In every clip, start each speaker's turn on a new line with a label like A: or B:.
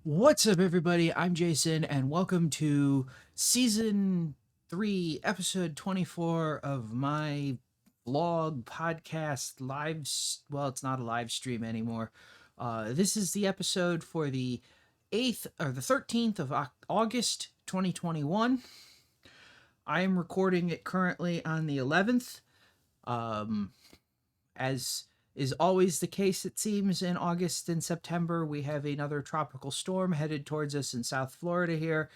A: What's up, everybody? I'm Jason, and welcome to season 3, episode 24 of my vlog podcast well, it's not a live stream anymore. This is the episode for the 8th or the 13th of August 2021. I am recording it currently on the 11th. As is always the case, it seems, in August and September, we have another tropical storm headed towards us in South Florida here.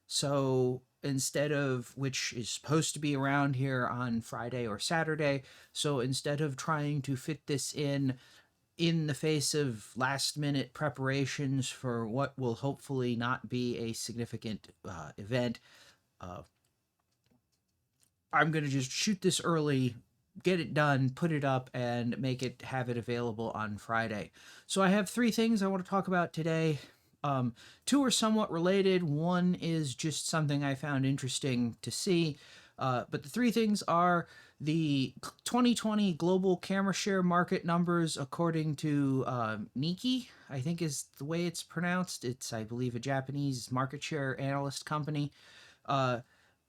A: So instead of, which is supposed to be around here on Friday or Saturday, so instead of trying to fit this in the face of last minute preparations for what will hopefully not be a significant event, uh, I'm going to just shoot this early, get it done, put it up, and have it available on Friday. So I have 3 things I want to talk about today. 2 are somewhat related. One is just something I found interesting to see. But the 3 things are the 2020 global camera share market numbers according to Nikki, I think is the way it's pronounced. It's, I believe, a Japanese market share analyst company.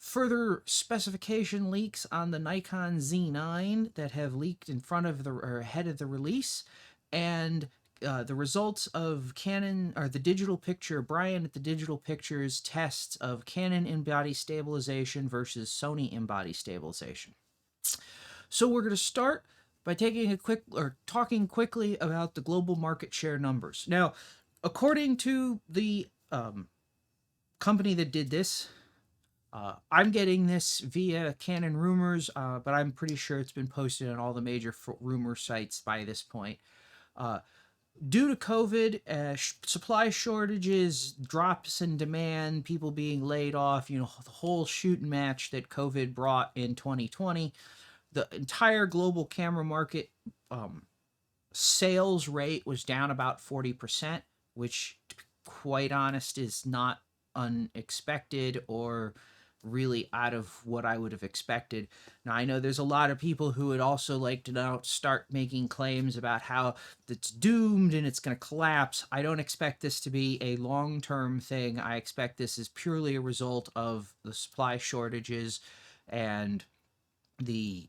A: Further specification leaks on the Nikon Z9 that have leaked in front of or ahead of the release, and the results of Canon or the Digital Picture, Brian at the Digital Pictures tests of Canon in-body stabilization versus Sony in-body stabilization. So we're going to start by talking quickly about the global market share numbers. Now, according to the company that did this, I'm getting this via Canon Rumors, but I'm pretty sure it's been posted on all the major rumor sites by this point. Due to COVID, supply shortages, drops in demand, people being laid off, the whole shoot and match that COVID brought in 2020, the entire global camera market sales rate was down about 40%, which, to be quite honest, is not unexpected or really out of what I would have expected. Now, I know there's a lot of people who would also like to now start making claims about how it's doomed and it's going to collapse. I don't expect this to be a long-term thing. I expect this is purely a result of the supply shortages and the,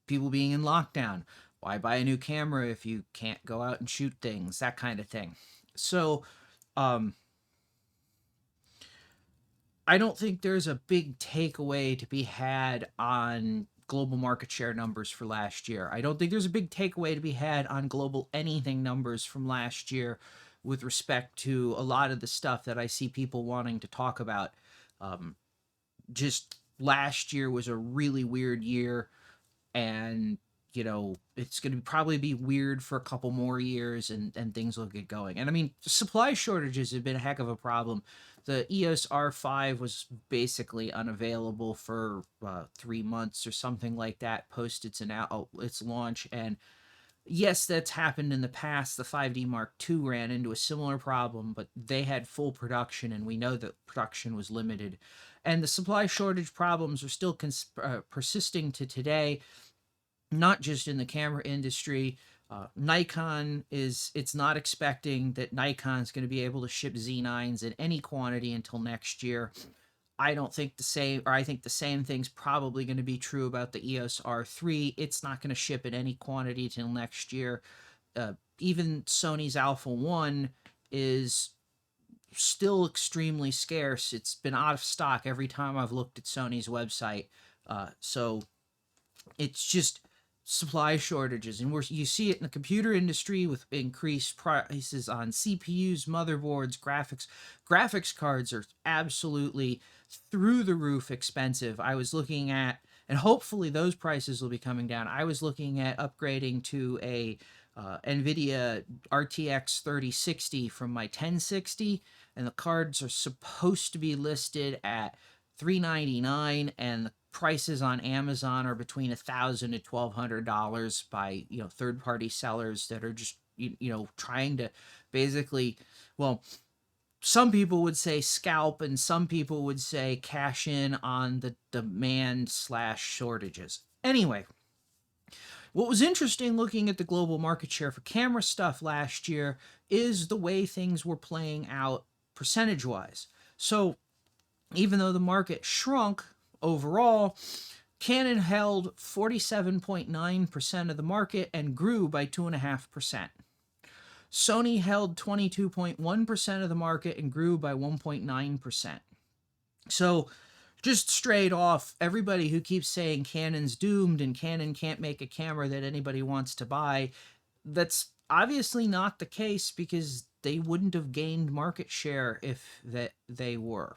A: people being in lockdown. Why buy a new camera if you can't go out and shoot things? That kind of thing. So, I don't think there's a big takeaway to be had on global market share numbers for last year. I don't think there's a big takeaway to be had on global anything numbers from last year with respect to a lot of the stuff that I see people wanting to talk about. Just last year was a really weird year, and it's going to probably be weird for a couple more years, and things will get going. And I mean, supply shortages have been a heck of a problem. The EOS R5 was basically unavailable for 3 months or something like that post its launch. And yes, that's happened in the past. The 5D Mark II ran into a similar problem, but they had full production, and we know that production was limited. And the supply shortage problems are still persisting to today, not just in the camera industry. Nikon it's not expecting that Nikon's going to be able to ship Z9s in any quantity until next year. I don't think the same, or I think the same thing's probably going to be true about the EOS R3. It's not going to ship in any quantity till next year. Even Sony's Alpha 1 is still extremely scarce. It's been out of stock every time I've looked at Sony's website. So it's just supply shortages, and you see it in the computer industry with increased prices on CPUs, motherboards, graphics cards are absolutely through the roof expensive. I was looking at, and hopefully those prices will be coming down, I was looking at upgrading to a NVIDIA RTX 3060 from my 1060, and the cards are supposed to be listed at $399, and the prices on Amazon are between $1,000 to $1,200 by third-party sellers that are just trying to basically, well, some people would say scalp, and some people would say cash in on the demand/shortages. Anyway, What was interesting looking at the global market share for camera stuff last year is the way things were playing out percentage-wise. So even though the market shrunk overall, Canon held 47.9% of the market and grew by 2.5%. Sony held 22.1% of the market and grew by 1.9%. So just straight off, everybody who keeps saying Canon's doomed and Canon can't make a camera that anybody wants to buy, that's obviously not the case, because they wouldn't have gained market share if they were.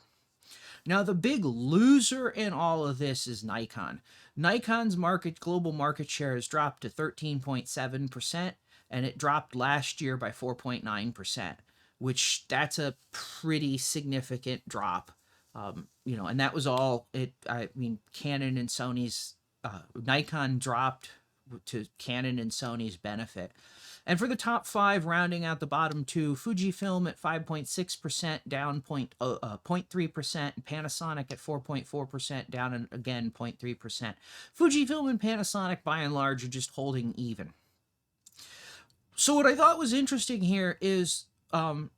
A: Now, the big loser in all of this is Nikon. Nikon's global market share has dropped to 13.7%, and it dropped last year by 4.9%, which that's a pretty significant drop. And that was all it. I mean, Canon and Sony's Nikon dropped to Canon and Sony's benefit. And for the top 5, rounding out the bottom 2, Fujifilm at 5.6%, down 0.3%, and Panasonic at 4.4%, down again 0.3%. Fujifilm and Panasonic, by and large, are just holding even. So what I thought was interesting here is Canon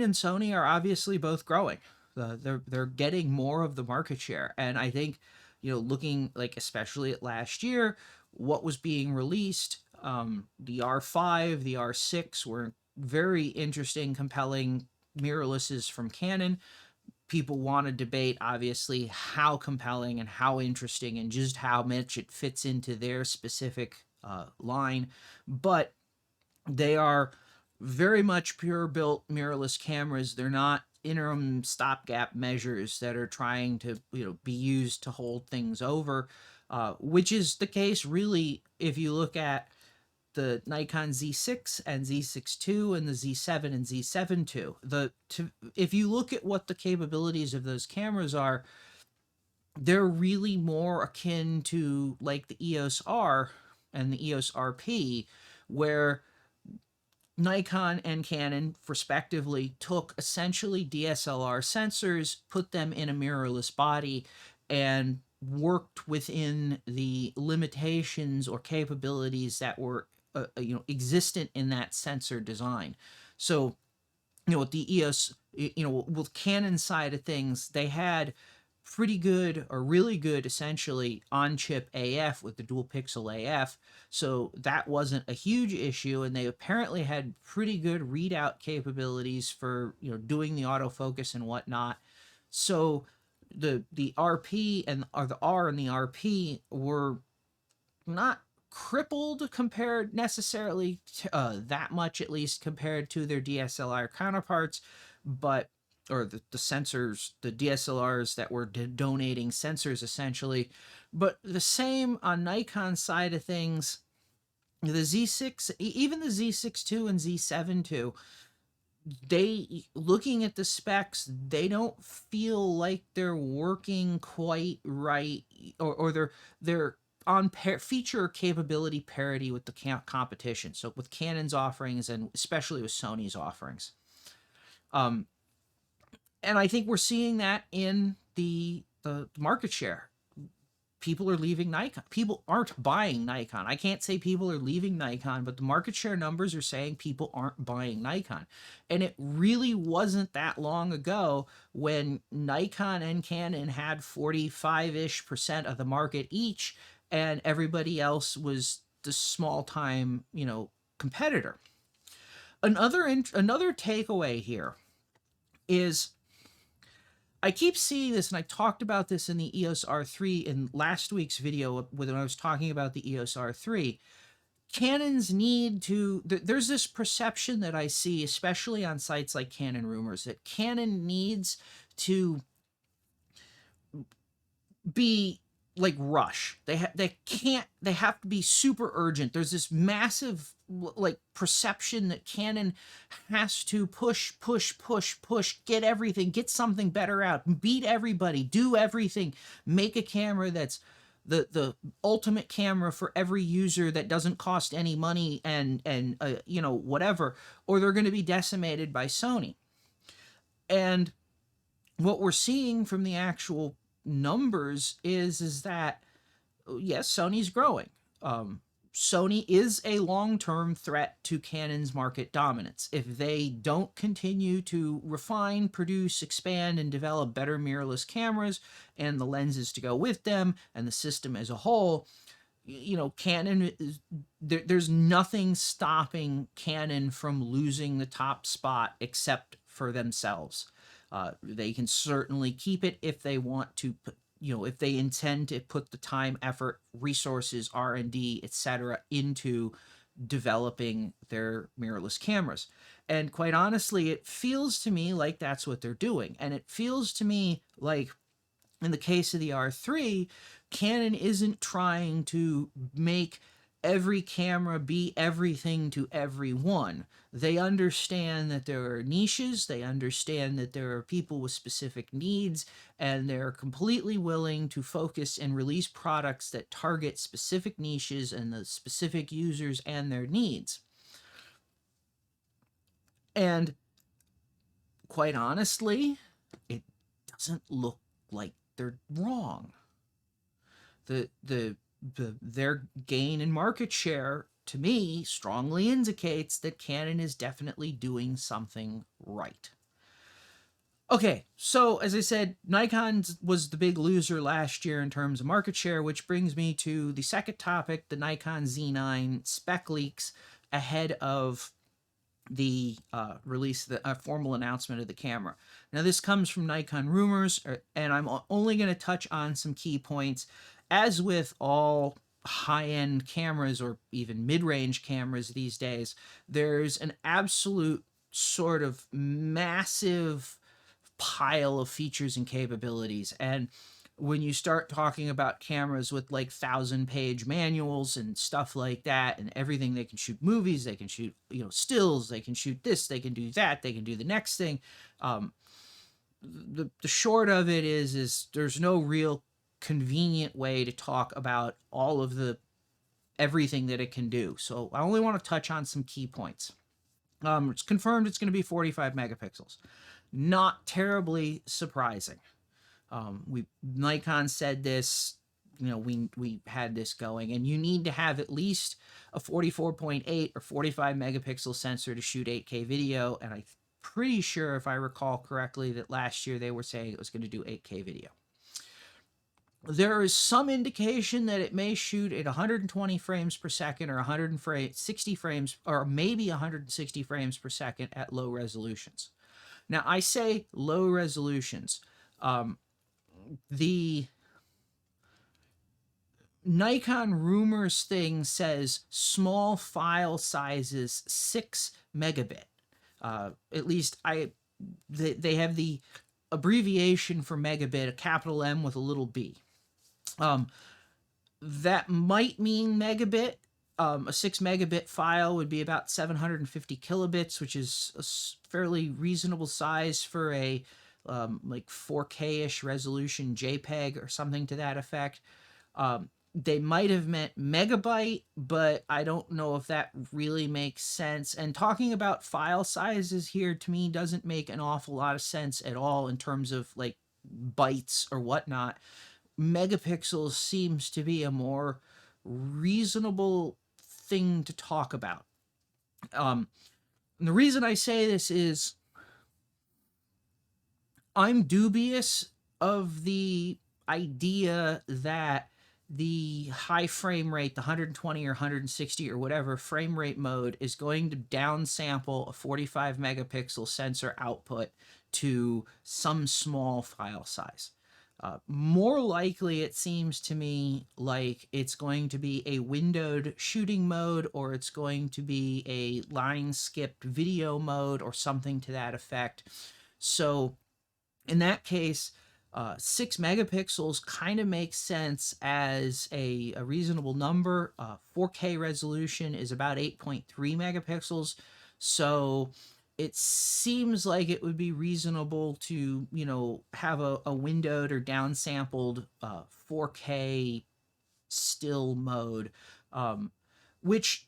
A: and Sony are obviously both growing. They're getting more of the market share, and I think, looking like especially at last year, what was being released, the R5, the R6 were very interesting, compelling mirrorlesses from Canon. People want to debate, obviously, how compelling and how interesting and just how much it fits into their specific line, but they are very much pure-built mirrorless cameras. They're not interim stopgap measures that are trying to be used to hold things over, which is the case really if you look at the Nikon Z6 and Z6 II and the Z7 and Z7 II. If you look at what the capabilities of those cameras are, they're really more akin to like the EOS R and the EOS RP, where Nikon and Canon, respectively, took essentially DSLR sensors, put them in a mirrorless body, and worked within the limitations or capabilities that were existent in that sensor design. So, with the EOS, with Canon side of things, they had pretty good or really good, essentially, on-chip AF with the dual pixel AF. So that wasn't a huge issue, and they apparently had pretty good readout capabilities for doing the autofocus and whatnot. So the RP or the R and the RP were not crippled compared necessarily to, that much, at least compared to their DSLR counterparts, or the sensors, the DSLRs that were donating sensors essentially. But the same on Nikon side of things, the Z6, even the Z6 II and Z7 II, they, looking at the specs, they don't feel like they're working quite right, or they're on feature capability parity with the competition. So with Canon's offerings and especially with Sony's offerings. And I think we're seeing that in the market share. People are leaving Nikon. People aren't buying Nikon. I can't say people are leaving Nikon, but the market share numbers are saying people aren't buying Nikon. And it really wasn't that long ago when Nikon and Canon had 45-ish% of the market each, and everybody else was the small-time, competitor. Another takeaway here is, I keep seeing this, and I talked about this in the EOS R3 in last week's video when I was talking about the EOS R3. Canons need to, there's this perception that I see, especially on sites like Canon Rumors, that Canon needs to be like rush. They have to be super urgent. There's this massive perception that Canon has to push, get everything, get something better out, beat everybody, do everything, make a camera that's the ultimate camera for every user that doesn't cost any money and whatever, or they're going to be decimated by Sony. And what we're seeing from the actual numbers is that yes, Sony's growing. Sony is a long-term threat to Canon's market dominance. If they don't continue to refine, produce, expand, and develop better mirrorless cameras and the lenses to go with them and the system as a whole, you know, Canon is, there's nothing stopping Canon from losing the top spot except for themselves. They can certainly keep it if they want to, you know, if they intend to put the time, effort, resources, R&D, etc. into developing their mirrorless cameras. And quite honestly, it feels to me like that's what they're doing. And it feels to me like in the case of the R3, Canon isn't trying to make every camera be everything to everyone. They understand that there are niches, they understand that there are people with specific needs, and they're completely willing to focus and release products that target specific niches and the specific users and their needs. And quite honestly, it doesn't look like they're wrong. Their gain in market share, to me, strongly indicates that Canon is definitely doing something right. Okay, so as I said, Nikon was the big loser last year in terms of market share, which brings me to the second topic, the Nikon Z9 spec leaks ahead of the release, the formal announcement of the camera. Now, this comes from Nikon Rumors, and I'm only going to touch on some key points. As with all high-end cameras or even mid-range cameras these days, there's an absolute sort of massive pile of features and capabilities. And when you start talking about cameras with like 1,000-page manuals and stuff like that, and everything, they can shoot movies, they can shoot, you know, stills, they can shoot this, they can do that, they can do the next thing. The short of it is there's no real convenient way to talk about all of the everything that it can do. So I only want to touch on some key points. It's confirmed it's going to be 45 megapixels. Not terribly surprising. Nikon said this, you know, we had this going, and you need to have at least a 44.8 or 45 megapixel sensor to shoot 8K video, and I'm pretty sure, if I recall correctly, that last year they were saying it was going to do 8K video. There is some indication that it may shoot at 120 frames per second or 160 frames, or maybe 160 frames per second at low resolutions. Now, I say low resolutions. The Nikon Rumors thing says small file sizes 6 megabit. At least they have the abbreviation for megabit, a capital M with a little b. That might mean megabit. A 6 megabit file would be about 750 kilobits, which is a fairly reasonable size for a like 4K-ish resolution JPEG or something to that effect. They might have meant megabyte, but I don't know if that really makes sense. And talking about file sizes here, to me, doesn't make an awful lot of sense at all in terms of like bytes or whatnot. Megapixels seems to be a more reasonable thing to talk about. And the reason I say this is I'm dubious of the idea that the high frame rate, the 120 or 160 or whatever frame rate mode, is going to downsample a 45 megapixel sensor output to some small file size. More likely, it seems to me like it's going to be a windowed shooting mode, or it's going to be a line skipped video mode or something to that effect. So in that case, 6 megapixels kind of makes sense as a reasonable number. 4K resolution is about 8.3 megapixels. So it seems like it would be reasonable to, you know, have a windowed or downsampled 4K still mode, which,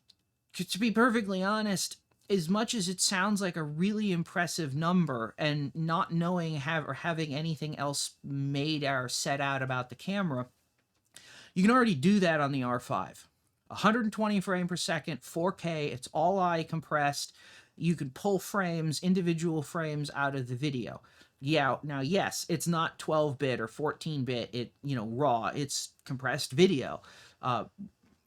A: to be perfectly honest, as much as it sounds like a really impressive number, and not knowing having anything else made or set out about the camera, you can already do that on the R5. 120 frame per second, 4K. It's all eye compressed. You can pull frames, individual frames out of the video. Yeah, now yes, it's not 12-bit or 14-bit. It, you know, raw. It's compressed video.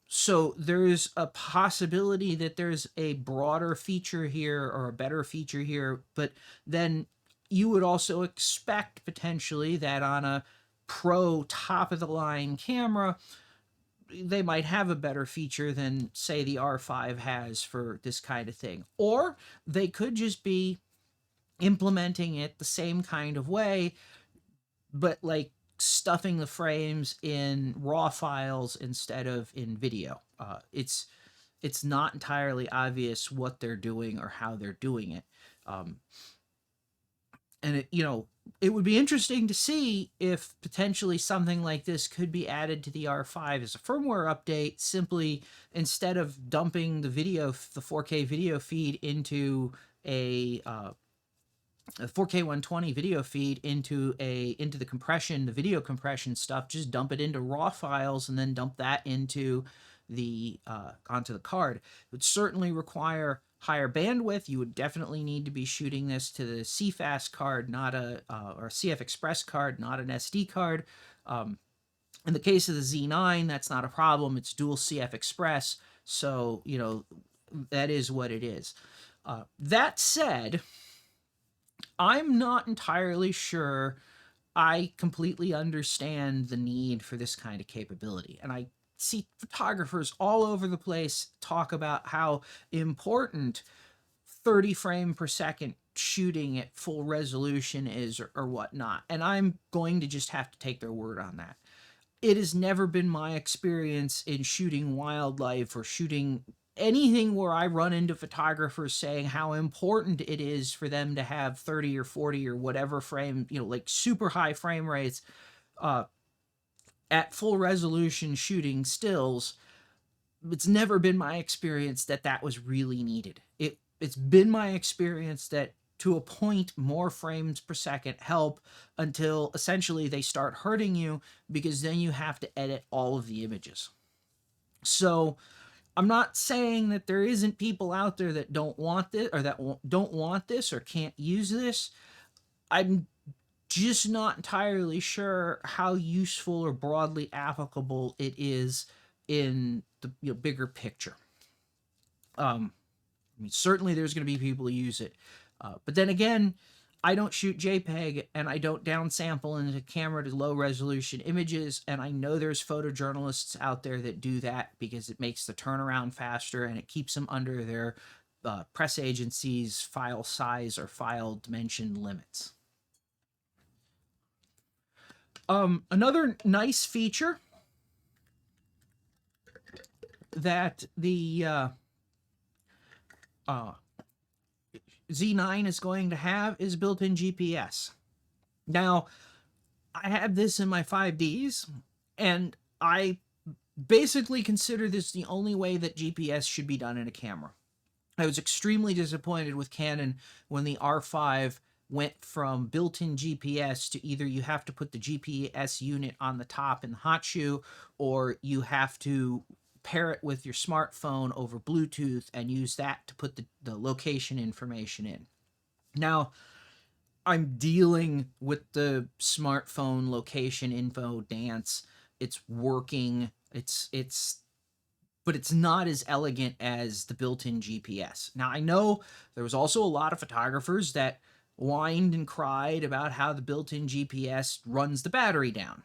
A: So there's a possibility that there's a broader feature here or a better feature here, but then you would also expect potentially that on a pro top of the line camera, they might have a better feature than say the R5 has for this kind of thing. Or they could just be implementing it the same kind of way, but like stuffing the frames in raw files instead of in video. It's not entirely obvious what they're doing or how they're doing it. And it, you know, it would be interesting to see if potentially something like this could be added to the R5 as a firmware update, simply instead of dumping the video, the 4K video feed into a 4K 120 video feed into the compression, the video compression stuff, just dump it into raw files and then dump that into the onto the card. It would certainly require higher bandwidth. You would definitely need to be shooting this to the CFast card, not a or CF Express card, not an SD card. In the case of the Z9, that's not a problem. It's dual CF Express, so you know that is what it is. That said, I'm not entirely sure I completely understand the need for this kind of capability. And I see photographers all over the place talk about how important 30 frame per second shooting at full resolution is or whatnot. And I'm going to just have to take their word on that. It has never been my experience in shooting wildlife or shooting anything where I run into photographers saying how important it is for them to have 30 or 40 or whatever frame, you know, like super high frame rates at full resolution shooting stills. It's never been my experience that that was really needed. It's been my experience that to a point, more frames per second help until essentially they start hurting you, because then you have to edit all of the images. So I'm not saying that there isn't people out there that don't want this or that don't want this or can't use this. I'm just not entirely sure how useful or broadly applicable it is in the bigger picture. I mean, certainly there's going to be people who use it. But then again, I don't shoot JPEG and I don't downsample into camera to low resolution images. And I know there's photojournalists out there that do that because it makes the turnaround faster and it keeps them under their press agency's file size or file dimension limits. Another nice feature that the Z9 is going to have is built-in GPS. Now, I have this in my 5Ds, and I basically consider this the only way that GPS should be done in a camera. I was extremely disappointed with Canon when the R5 went from built-in GPS to either you have to put the GPS unit on the top in the hot shoe, or you have to pair it with your smartphone over Bluetooth and use that to put the location information in. Now, I'm dealing with the smartphone location info dance. It's working. But it's not as elegant as the built-in GPS. Now, I know there was also a lot of photographers that whined and cried about how the built-in GPS runs the battery down.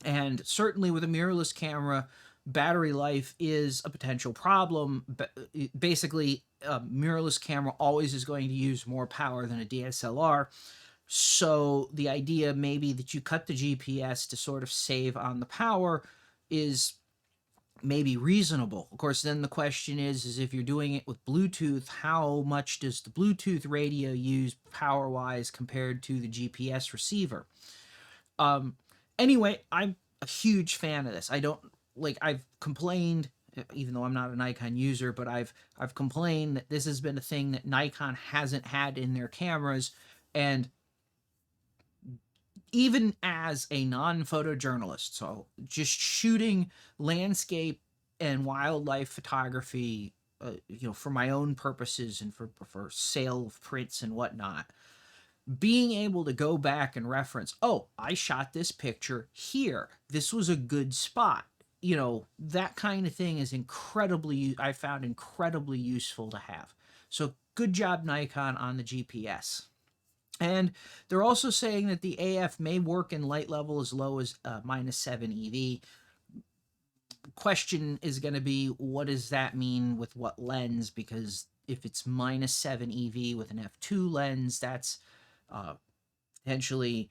A: And certainly with a mirrorless camera, battery life is a potential problem. Basically, a mirrorless camera always is going to use more power than a DSLR. So the idea maybe that you cut the GPS to sort of save on the power is maybe reasonable. Of course, then the question is if you're doing it with Bluetooth, how much does the Bluetooth radio use power-wise compared to the GPS receiver? Anyway, I'm a huge fan of this. I've complained, even though I'm not a Nikon user, but I've complained that this has been a thing that Nikon hasn't had in their cameras. And even as a non-photojournalist, so just shooting landscape and wildlife photography, for my own purposes and for sale of prints and whatnot, being able to go back and reference, oh, I shot this picture here. This was a good spot. That kind of thing is I found incredibly useful to have. So good job, Nikon, on the GPS. And they're also saying that the AF may work in light level as low as -7 EV. Question is going to be, what does that mean with what lens? Because if it's -7 EV with an f2 lens, that's potentially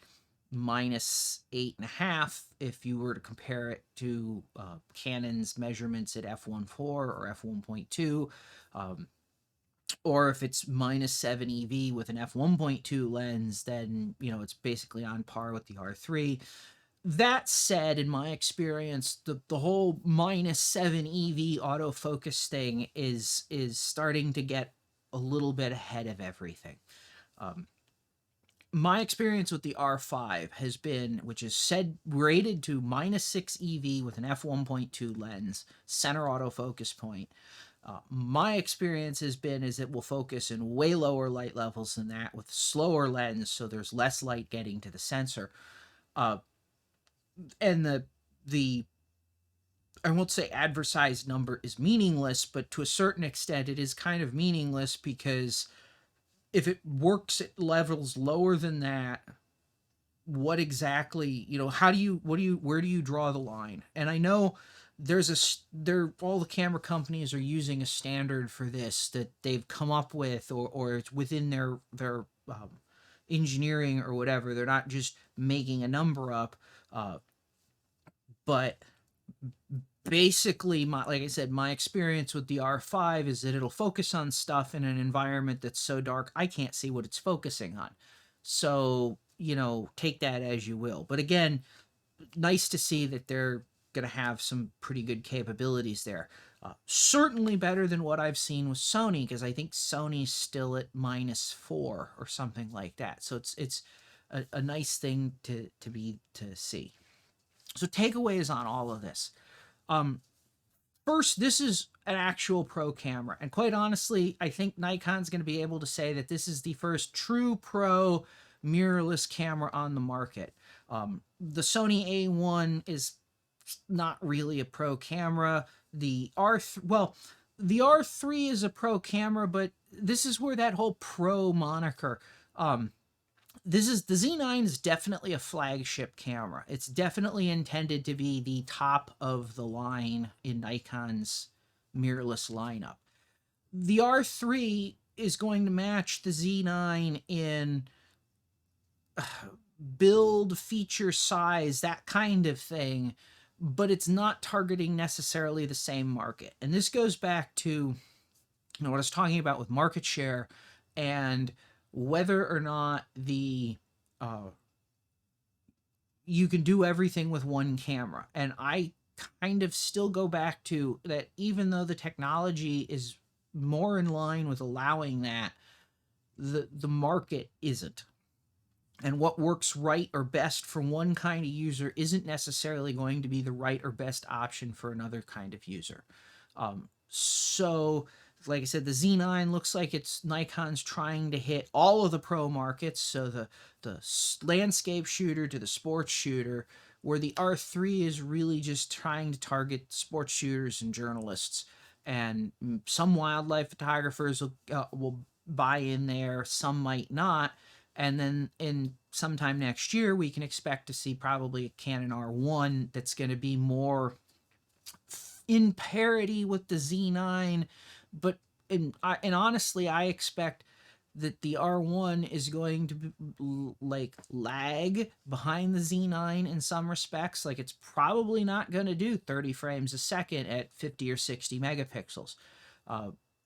A: -8.5 if you were to compare it to Canon's measurements at f1.4 or f1.2. Or if it's -7 EV with an f1.2 lens, then it's basically on par with the R3. That said, in my experience, the whole -7 EV autofocus thing is starting to get a little bit ahead of everything. My experience with the R5 has been, which is rated to -6 EV with an f1.2 lens, center autofocus point. My experience has been is it will focus in way lower light levels than that with slower lens, so there's less light getting to the sensor. And the I won't say advertised number is meaningless, but to a certain extent it is kind of meaningless, because if it works at levels lower than that, what exactly, where do you draw the line? And I know all the camera companies are using a standard for this that they've come up with, or it's within their engineering or whatever. They're not just making a number up, but basically, like I said, my experience with the R5 is that it'll focus on stuff in an environment that's so dark I can't see what it's focusing on. So, take that as you will. But again, nice to see that they're going to have some pretty good capabilities there. Certainly better than what I've seen with Sony, because I think Sony's still at -4 or something like that. So it's a nice thing to see. So takeaways on all of this. First, this is an actual pro camera. And quite honestly, I think Nikon's going to be able to say that this is the first true pro mirrorless camera on the market. The Sony A1 is not really a pro camera. The R3 is a pro camera, but this is where that whole pro moniker, the Z9 is definitely a flagship camera. It's definitely intended to be the top of the line in Nikon's mirrorless lineup. The R3 is going to match the Z9 in build, feature, size, that kind of thing, but it's not targeting necessarily the same market. And this goes back to what I was talking about with market share and whether or not you can do everything with one camera. And I kind of still go back to that, even though the technology is more in line with allowing that, the market isn't. And what works right or best for one kind of user isn't necessarily going to be the right or best option for another kind of user. So, like I said, the Z9 looks like Nikon's trying to hit all of the pro markets, so the landscape shooter to the sports shooter, where the R3 is really just trying to target sports shooters and journalists. And some wildlife photographers will buy in there, some might not. And then in sometime next year, we can expect to see probably a Canon R1 that's going to be more in parity with the Z9. But honestly, I expect that the R1 is going to be, lag behind the Z9 in some respects. Like, it's probably not going to do 30 frames a second at 50 or 60 megapixels.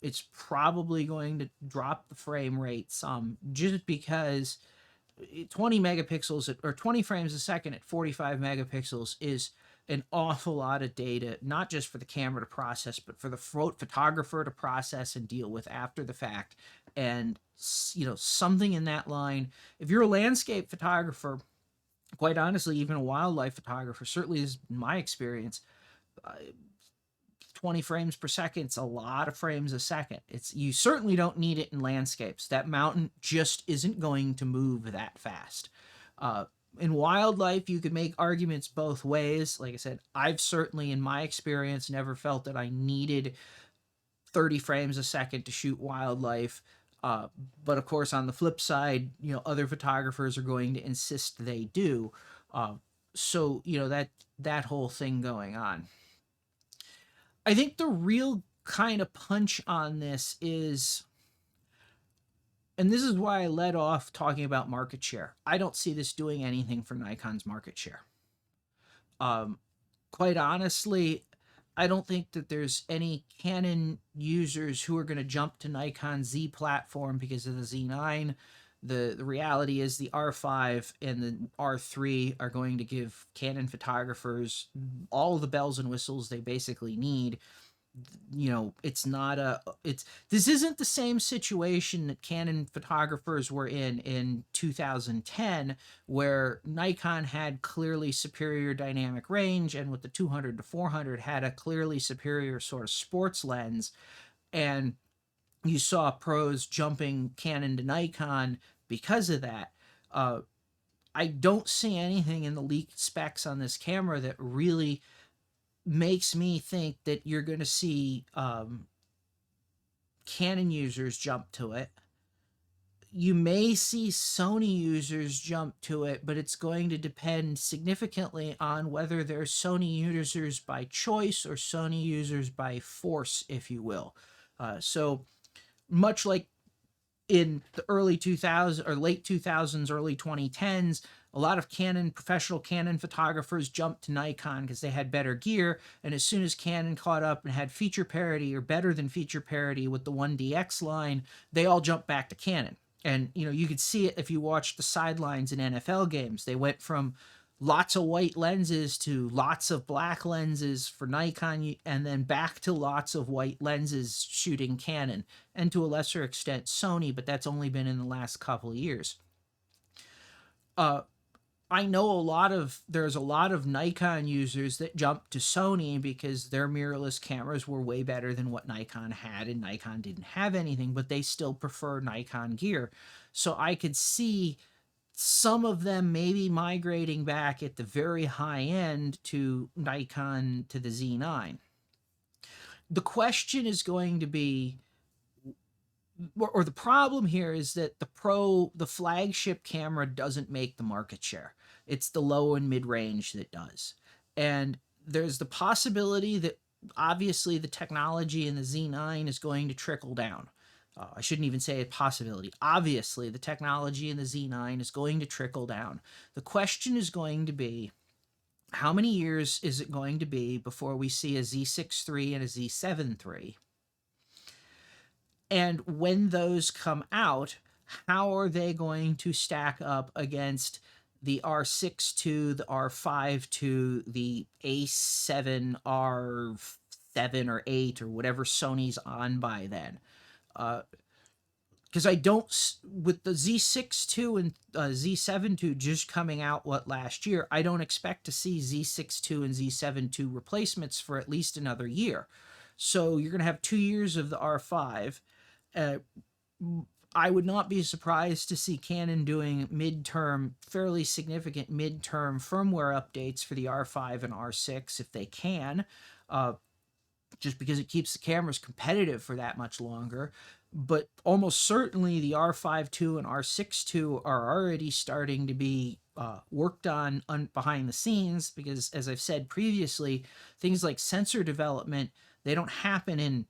A: It's probably going to drop the frame rate some, just because 20 megapixels or 20 frames a second at 45 megapixels is an awful lot of data, not just for the camera to process, but for the photographer to process and deal with after the fact. And, something in that line, if you're a landscape photographer, quite honestly, even a wildlife photographer, certainly is my experience, 20 frames per second. It's a lot of frames a second. You certainly don't need it in landscapes. That mountain just isn't going to move that fast. In wildlife, you could make arguments both ways. Like I said, I've certainly, in my experience, never felt that I needed 30 frames a second to shoot wildlife. Uh, but of course, on the flip side, other photographers are going to insist they do. So that whole thing going on. I think the real kind of punch on this is, and this is why I led off talking about market share. I don't see this doing anything for Nikon's market share. Quite honestly, I don't think that there's any Canon users who are going to jump to Nikon Z platform because of the Z9. The reality is the R5 and the R3 are going to give Canon photographers all the bells and whistles they basically need. This isn't the same situation that Canon photographers were in 2010, where Nikon had clearly superior dynamic range, and with the 200 to 400 had a clearly superior sort of sports lens, and you saw pros jumping Canon to Nikon because of that. I don't see anything in the leaked specs on this camera that really makes me think that you're going to see Canon users jump to it. You may see Sony users jump to it, but it's going to depend significantly on whether they're Sony users by choice or Sony users by force, if you will. So much like in the early 2000s or late 2000s, early 2010s, a lot of professional Canon photographers jumped to Nikon because they had better gear. And as soon as Canon caught up and had feature parity or better than feature parity with the 1DX line, they all jumped back to Canon. And, you could see it if you watched the sidelines in NFL games. They went from lots of white lenses to lots of black lenses for Nikon, and then back to lots of white lenses shooting Canon, and to a lesser extent Sony, but that's only been in the last couple of years. I know there's a lot of Nikon users that jumped to Sony because their mirrorless cameras were way better than what Nikon had, and Nikon didn't have anything, but they still prefer Nikon gear. So I could see some of them maybe migrating back at the very high end to Nikon, to the Z9. The question is going to be, or the problem here is that the flagship camera doesn't make the market share. It's the low and mid range that does. And there's the possibility that obviously the technology in the Z9 is going to trickle down. I shouldn't even say a possibility. Obviously, the technology in the Z9 is going to trickle down. The question is going to be, how many years is it going to be before we see a Z6 III and a Z7 III? And when those come out, how are they going to stack up against the R6 II, the R5 II, the A7, R7 or 8, or whatever Sony's on by then? Because with the Z6 II and Z7 II just coming out last year, I don't expect to see Z6 II and Z7 II replacements for at least another year. So you're going to have 2 years of the R5. I would not be surprised to see Canon doing fairly significant midterm firmware updates for the R5 and R6 if they can, just because it keeps the cameras competitive for that much longer. But almost certainly the R5 II and R6 II are already starting to be worked on behind the scenes, because, as I've said previously, things like sensor development, they don't happen in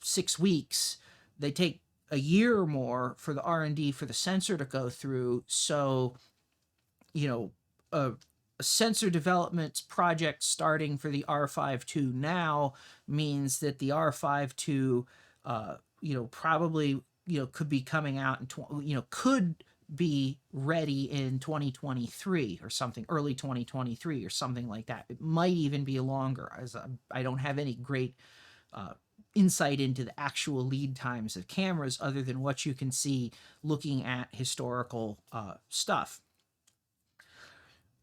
A: 6 weeks. They take a year or more for the R&D for the sensor to go through. So, a sensor development project starting for the R5 II now means that the R5 II, probably, could be coming out could be ready in 2023 or something, early 2023 or something like that. It might even be longer, as I don't have any great insight into the actual lead times of cameras other than what you can see looking at historical stuff.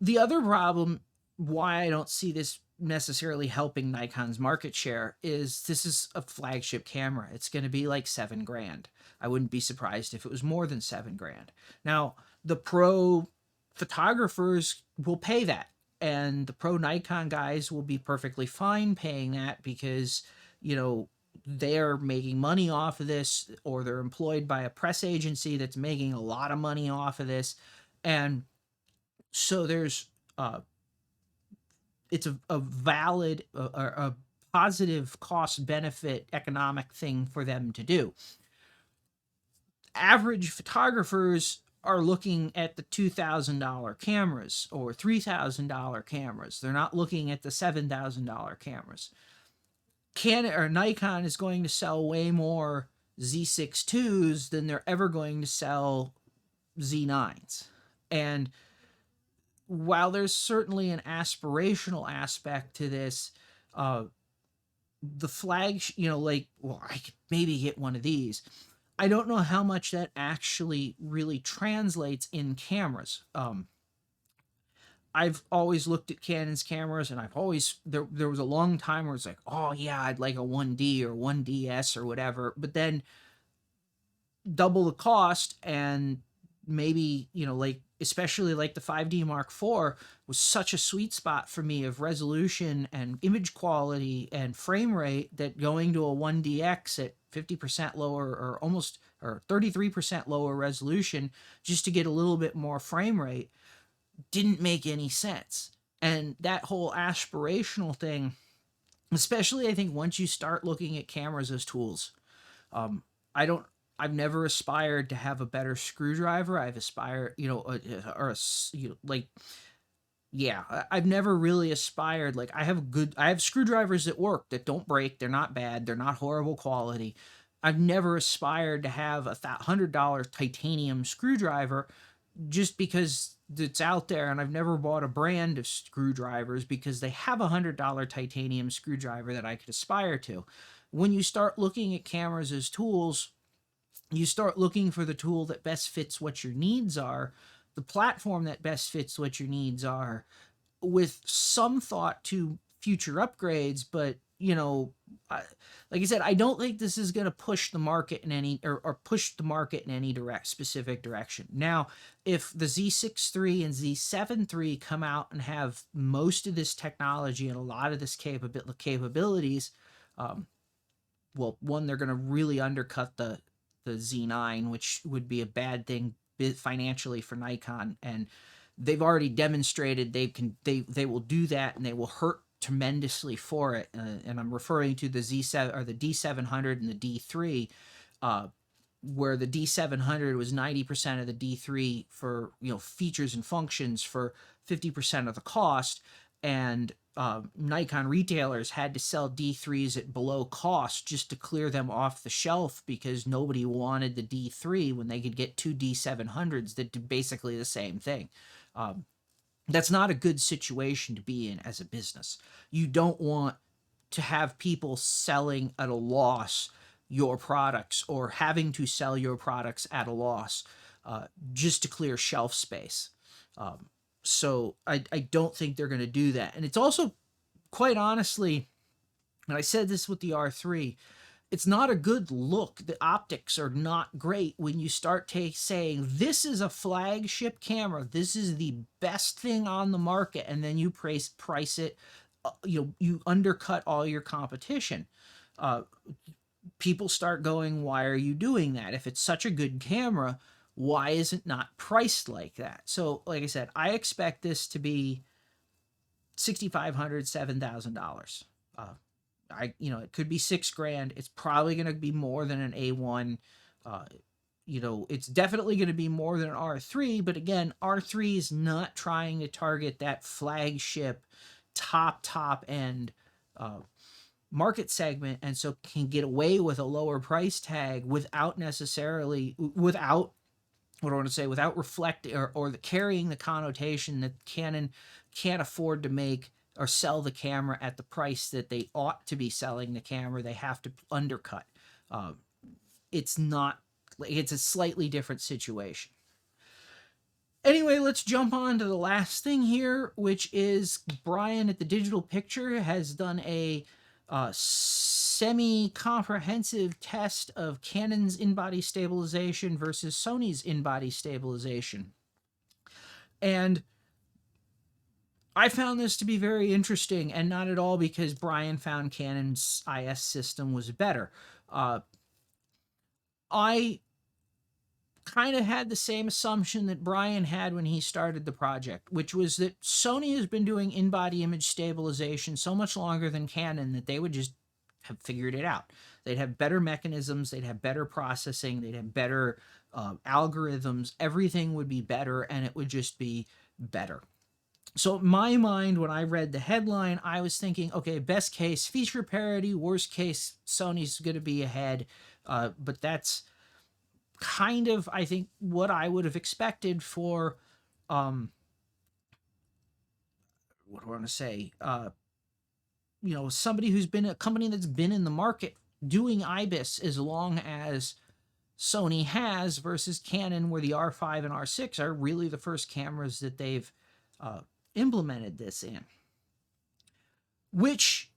A: The other problem why I don't see this necessarily helping Nikon's market share is this is a flagship camera. It's going to be like 7 grand. I wouldn't be surprised if it was more than 7 grand. Now, the pro photographers will pay that, and the pro Nikon guys will be perfectly fine paying that because, you know, they're making money off of this, or they're employed by a press agency that's making a lot of money off of this. And so there's it's a valid a positive cost benefit economic thing for them to do. Average photographers are looking at the $2,000 cameras or $3,000 cameras. They're not looking at the $7,000 cameras. Canon or Nikon is going to sell way more Z6 IIs than they're ever going to sell Z9s. And while there's certainly an aspirational aspect to this, the flag, you know, like, well, I could maybe get one of these. I don't know how much that actually really translates in cameras. I've always looked at Canon's cameras, and I've always there was a long time where it's like, oh yeah, I'd like a 1D or 1DS or whatever, but then double the cost, and maybe, you know, like especially like the 5D Mark IV was such a sweet spot for me of resolution and image quality and frame rate that going to a 1DX at 50% lower or almost or 33% lower resolution just to get a little bit more frame rate didn't make any sense. And that whole aspirational thing, especially I think once you start looking at cameras as tools, I don't I've never aspired to have a better screwdriver. I've aspired, you know, or a, you know, like, yeah, I've never really aspired. Like, I have screwdrivers that work, that don't break. They're not bad. They're not horrible quality. I've never aspired to have $100 titanium screwdriver just because it's out there, and I've never bought a brand of screwdrivers because they have $100 titanium screwdriver that I could aspire to. When you start looking at cameras as tools, you start looking for the tool that best fits what your needs are, the platform that best fits what your needs are, with some thought to future upgrades. But, you know, like I said, I don't think this is going to push the market in any or push the market in any specific direction. Now, if the Z6 III and Z7 III come out and have most of this technology and a lot of this capabilities, well, one, they're going to really undercut the Z9, which would be a bad thing financially for Nikon, and they've already demonstrated they will do that, and they will hurt tremendously for it. And I'm referring to the Z7 or the D700 and the D3, where the D700 was 90% of the D3 for, you know, features and functions for 50% of the cost, and Nikon retailers had to sell D3s at below cost just to clear them off the shelf because nobody wanted the D3 when they could get two D700s that did basically the same thing. That's not a good situation to be in as a business. You don't want to have people selling at a loss your products, or having to sell your products at a loss just to clear shelf space. So I don't think they're going to do that. And it's also, quite honestly, and I said this with the R3, it's not a good look. The optics are not great when you start saying, this is a flagship camera, this is the best thing on the market, and then you price it, you undercut all your competition. People start going, why are you doing that? If it's such a good camera, why is it not priced like that? So, like I said, I expect this to be $6,500, $7,000. It could be $6,000. It's probably going to be more than an A1. It's definitely going to be more than an R3. But again, R3 is not trying to target that flagship, top end market segment, and so can get away with a lower price tag without reflecting or carrying the connotation that Canon can't afford to make or sell the camera at the price that they ought to be selling the camera. They have to undercut. It's a slightly different situation. Anyway, let's jump on to the last thing here, which is Brian at the Digital Picture has done a semi-comprehensive test of Canon's in-body stabilization versus Sony's in-body stabilization. And I found this to be very interesting, and not at all because Brian found Canon's IS system was better. I kind of had the same assumption that Brian had when he started the project, which was that Sony has been doing in-body image stabilization so much longer than Canon that they would just have figured it out. They'd have better mechanisms, they'd have better processing, they'd have better algorithms, everything would be better, and it would just be better. So in my mind, when I read the headline, I was thinking, okay, best case, feature parity, worst case, Sony's going to be ahead, but that's kind of, I think, what I would have expected for, what do I want to say, somebody who's been a company that's been in the market doing IBIS as long as Sony has, versus Canon, where the R5 and R6 are really the first cameras that they've implemented this in. Which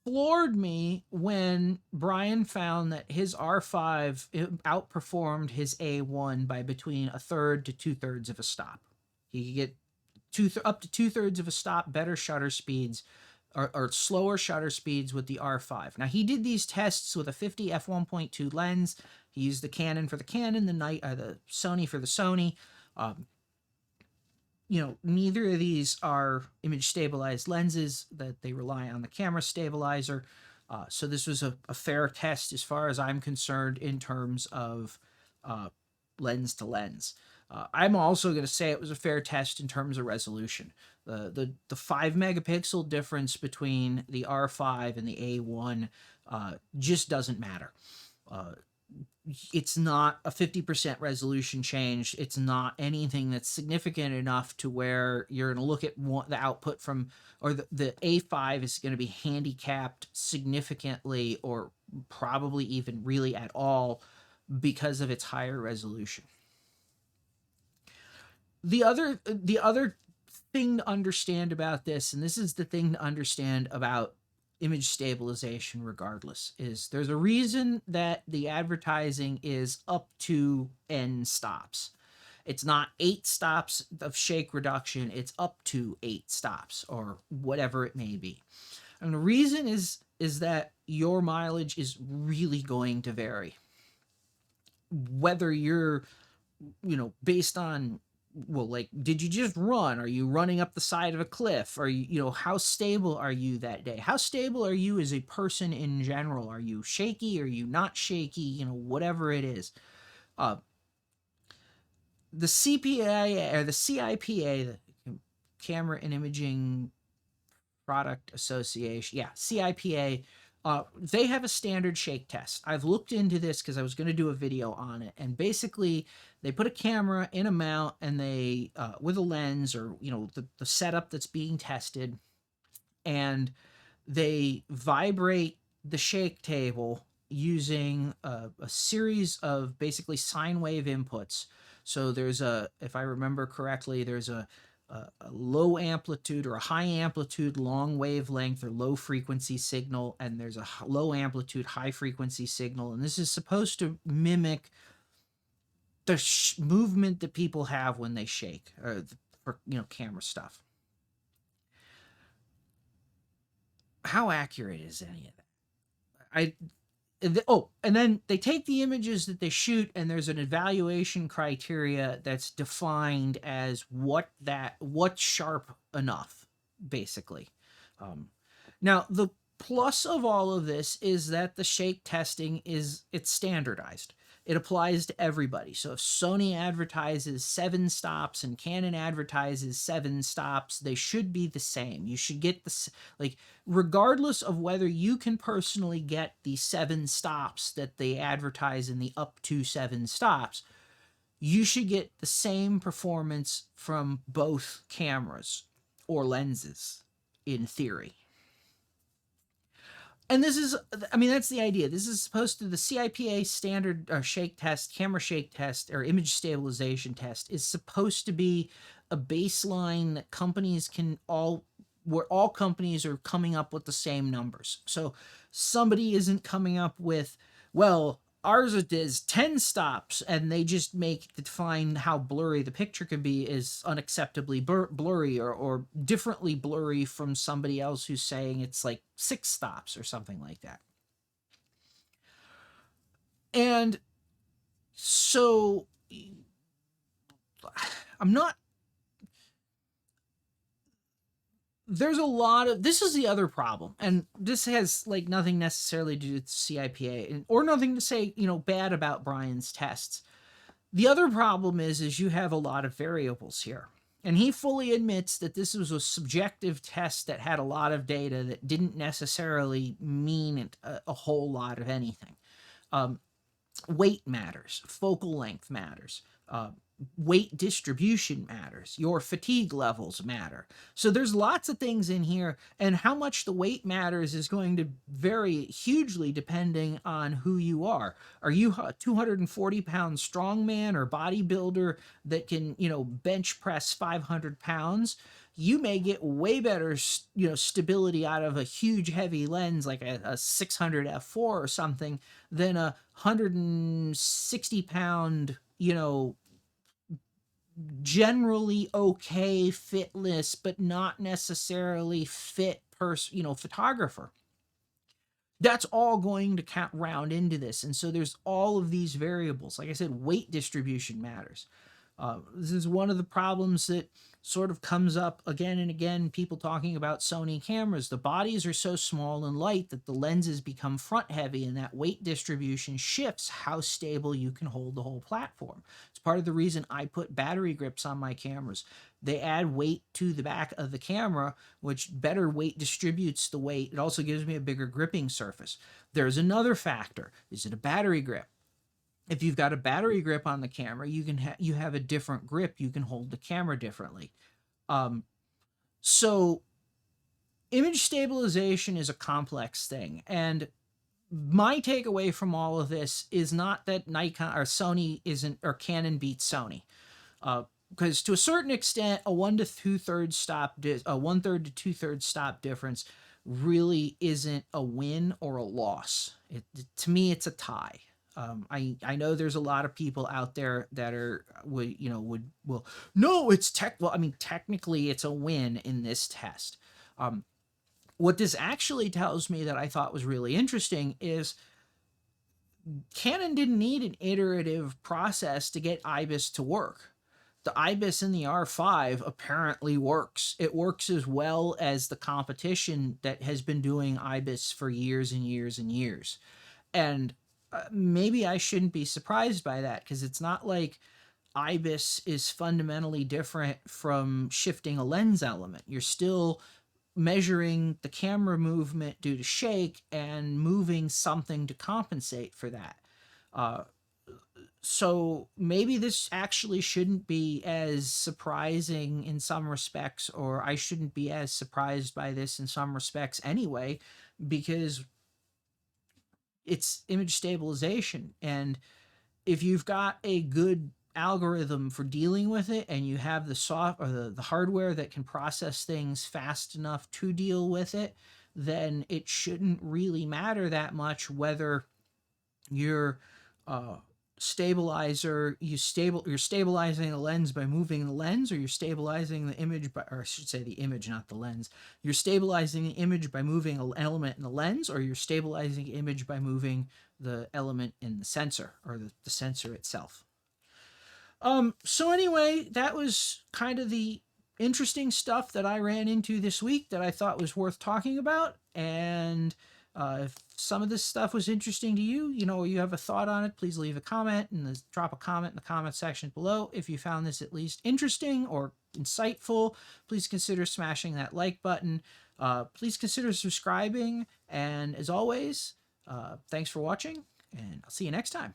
A: floored me when Brian found that his R5 outperformed his A1 by between 1/3 to 2/3 of a stop. He could get up to 2/3 of a stop better shutter speeds, or slower shutter speeds with the R5. Now, he did these tests with a 50 f1.2 lens. He used the Canon for the Canon, the Sony for the Sony. Neither of these are image stabilized lenses, that they rely on the camera stabilizer. So this was a fair test as far as I'm concerned in terms of lens to lens. I'm also going to say it was a fair test in terms of resolution. The 5 megapixel difference between the R5 and the A1 just doesn't matter. It's not a 50% resolution change. It's not anything that's significant enough to where you're going to look at the output from, or the A5 is going to be handicapped significantly, or probably even really at all, because of its higher resolution. The other thing to understand about this, and this is the thing to understand about image stabilization regardless, is there's a reason that the advertising is up to N stops. It's not 8 stops of shake reduction, it's up to 8 stops, or whatever it may be. And the reason is that your mileage is really going to vary. Whether you're, based on, well, like, did you just run? Are you running up the side of a cliff? Are you, how stable are you that day? How stable are you as a person in general? Are you shaky? Are you not shaky? Whatever it is. The CPA, or the CIPA, the Camera and Imaging Product Association, CIPA, they have a standard shake test. I've looked into this because I was going to do a video on it, and basically they put a camera in a mount, and they with a lens, or the setup that's being tested, and they vibrate the shake table using a series of basically sine wave inputs. So there's if I remember correctly, there's a low amplitude or a high amplitude long wavelength or low frequency signal, and there's a low amplitude high frequency signal, and this is supposed to mimic the movement that people have when they shake, or for camera stuff. How accurate is any of that? And then they take the images that they shoot, and there's an evaluation criteria that's defined as what's sharp enough, basically. Now, the plus of all of this is that the shake testing it's standardized. It applies to everybody. So if Sony advertises 7 stops and Canon advertises 7 stops, they should be the same. You should get regardless of whether you can personally get the 7 stops that they advertise in the up to 7 stops, you should get the same performance from both cameras or lenses, in theory. And this is, I mean, that's the idea. This is supposed to, the CIPA standard shake test, camera shake test, or image stabilization test is supposed to be a baseline that companies can all, where all companies are coming up with the same numbers. So somebody isn't coming up with, well, ours is 10 stops, and they just make to define how blurry the picture can be is unacceptably blurry, or differently blurry from somebody else who's saying it's like 6 stops or something like that. And so I'm not, there's a lot of, this is the other problem, and this has like nothing necessarily to do with CIPA, or nothing to say, you know, bad about Brian's tests. The other problem is you have a lot of variables here, and he fully admits that this was a subjective test that had a lot of data that didn't necessarily mean a whole lot of anything. Weight matters, focal length matters, weight distribution matters, your fatigue levels matter. So there's lots of things in here, and how much the weight matters is going to vary hugely depending on who you are. Are you a 240-pound strongman or bodybuilder that can, you know, bench press 500 pounds? You may get way better, you know, stability out of a huge heavy lens like a 600 f4 or something than a 160-pound, you know, generally okay fitness but not necessarily fit person, you know, photographer. That's all going to count round into this, and so there's all of these variables. Like I said, weight distribution matters. This is one of the problems that sort of comes up again and again, people talking about Sony cameras. The bodies are so small and light that the lenses become front heavy, and that weight distribution shifts how stable you can hold the whole platform. It's part of the reason I put battery grips on my cameras. They add weight to the back of the camera, which better weight distributes the weight. It also gives me a bigger gripping surface. There's another factor. Is it a battery grip? If you've got a battery grip on the camera, you can you have a different grip. You can hold the camera differently. So image stabilization is a complex thing, and my takeaway from all of this is not that Nikon or Sony isn't, or Canon beats Sony, because to a certain extent, a 1 to 2/3 stop, a 1/3 to 2/3 stop difference really isn't a win or a loss. To me, it's a tie. I know there's a lot of people out there that are will no, it's well, I mean, technically it's a win in this test. What this actually tells me that I thought was really interesting is Canon didn't need an iterative process to get IBIS to work. The IBIS in the R5 apparently works. It works as well as the competition that has been doing IBIS for years and years and years. And maybe I shouldn't be surprised by that, because it's not like IBIS is fundamentally different from shifting a lens element. You're still measuring the camera movement due to shake and moving something to compensate for that. So maybe this actually shouldn't be as surprising in some respects, or I shouldn't be as surprised by this in some respects anyway, because it's image stabilization. And if you've got a good algorithm for dealing with it, and you have the soft or the hardware that can process things fast enough to deal with it, then it shouldn't really matter that much whether your stabilizer, you're stabilizing the lens by moving the lens, or you're stabilizing the image by, or I should say the image, not the lens. You're stabilizing the image by moving an element in the lens, or you're stabilizing the image by moving the element in the sensor, or the sensor itself. So anyway, that was kind of the interesting stuff that I ran into this week that I thought was worth talking about. And if some of this stuff was interesting to you, you know, or you have a thought on it, please leave a comment and drop a comment in the comment section below. If you found this at least interesting or insightful, please consider smashing that like button. Please consider subscribing. And as always, thanks for watching, and I'll see you next time.